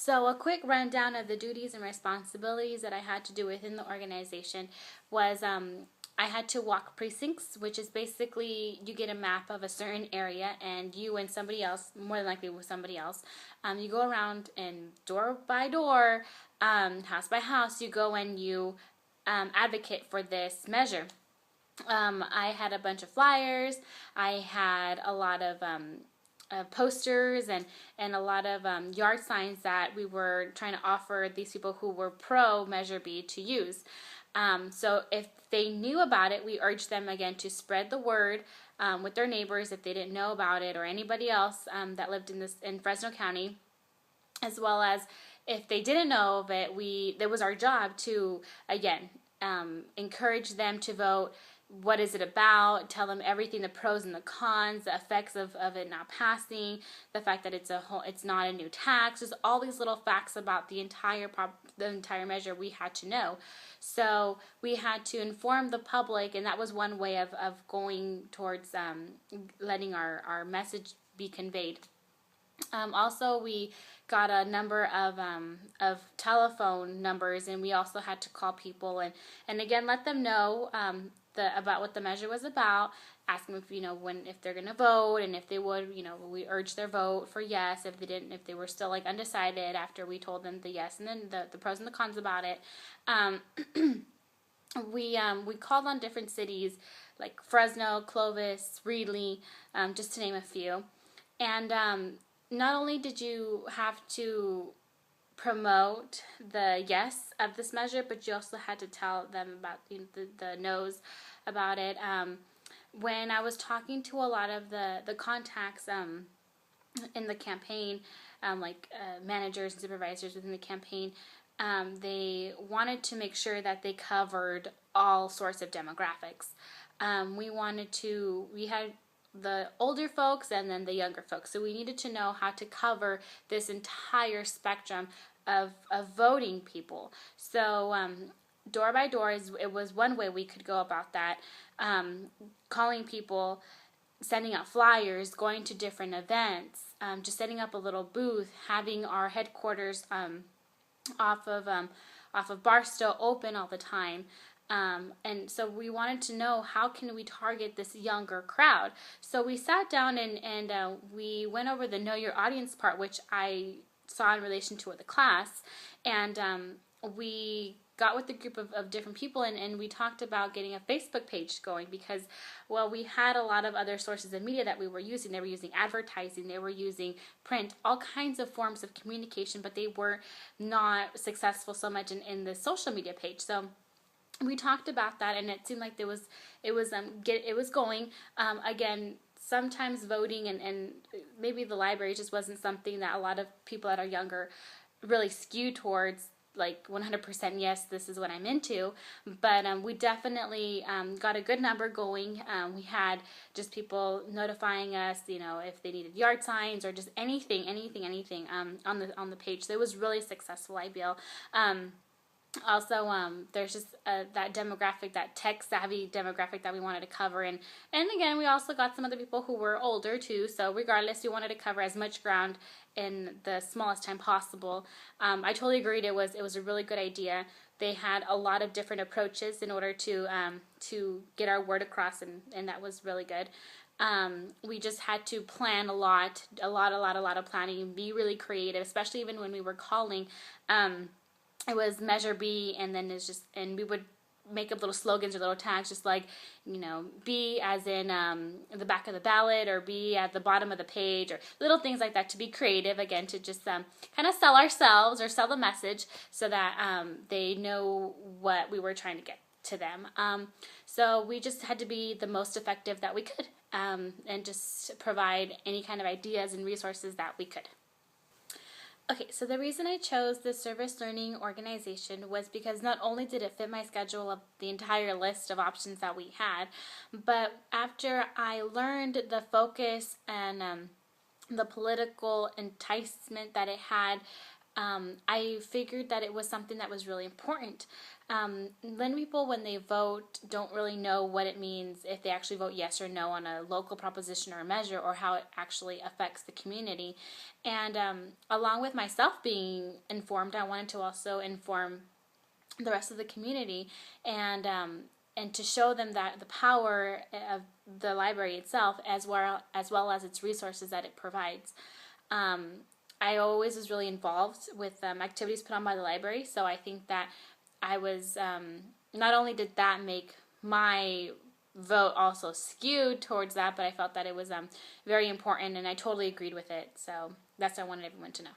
So a quick rundown of the duties and responsibilities that I had to do within the organization was I had to walk precincts, which is basically you get a map of a certain area and you and somebody else, more than likely with somebody else, you go around and door by door, house by house, you go and you advocate for this measure. I had a bunch of flyers. I had a lot of posters and a lot of yard signs that we were trying to offer these people who were pro Measure B to use. So if they knew about it, we urged them again to spread the word with their neighbors if they didn't know about it, or anybody else that lived in Fresno County, as well as if they didn't know of it, it was our job to again encourage them to vote. What is it about? Tell them everything, the pros and the cons, the effects of it not passing, the fact that it's not a new tax, just all these little facts about the entire measure we had to know. So we had to inform the public, and that was one way of going towards letting our message be conveyed. Also, we got a number of telephone numbers, and we also had to call people and again let them know about what the measure was about. Ask them if they're going to vote, and if they would, we urged their vote for yes. If they were still like undecided after we told them the yes and then the pros and the cons about it. We called on different cities like Fresno, Clovis, Reedley, just to name a few, and not only did you have to promote the yes of this measure, but you also had to tell them about the no's about it. When I was talking to a lot of the contacts in the campaign, managers and supervisors within the campaign, they wanted to make sure that they covered all sorts of demographics. We had the older folks and then the younger folks. So we needed to know how to cover this entire spectrum of voting people. So door by door, it was one way we could go about that. Calling people, sending out flyers, going to different events, just setting up a little booth, having our headquarters off of Barstow open all the time. And so we wanted to know how can we target this younger crowd. So we sat down and we went over the know your audience part, which I saw in relation to the class, and we got with a group of different people and we talked about getting a Facebook page going because, well, we had a lot of other sources of media that we were using. They were using advertising, they were using print, all kinds of forms of communication, but they were not successful so much in the social media page. So we talked about that, and it seemed like it was going. Again, sometimes voting and maybe the library just wasn't something that a lot of people that are younger really skew towards, like 100% yes, this is what I'm into. But we definitely got a good number going. We had just people notifying us, if they needed yard signs or just anything on the page. So it was really successful, I feel. Also, there's just that demographic, that tech-savvy demographic that we wanted to cover. And again, we also got some other people who were older, too. So regardless, we wanted to cover as much ground in the smallest time possible. I totally agreed. It was a really good idea. They had a lot of different approaches in order to get our word across, and that was really good. We just had to plan a lot of planning and be really creative, especially even when we were calling. It was Measure B, and then and we would make up little slogans or little tags, just like, B as in the back of the ballot, or B at the bottom of the page, or little things like that to be creative, again, to just kind of sell ourselves or sell the message so that they know what we were trying to get to them. So we just had to be the most effective that we could and just provide any kind of ideas and resources that we could. Okay, so the reason I chose the Service Learning Organization was because not only did it fit my schedule of the entire list of options that we had, but after I learned the focus and the political enticement that it had, I figured that it was something that was really important. Many people, when they vote, don't really know what it means if they actually vote yes or no on a local proposition or a measure, or how it actually affects the community. And along with myself being informed, I wanted to also inform the rest of the community, and to show them that the power of the library itself, as well as its resources that it provides. I always was really involved with activities put on by the library, so I think that I was, not only did that make my vote also skewed towards that, but I felt that it was very important, and I totally agreed with it. So that's what I wanted everyone to know.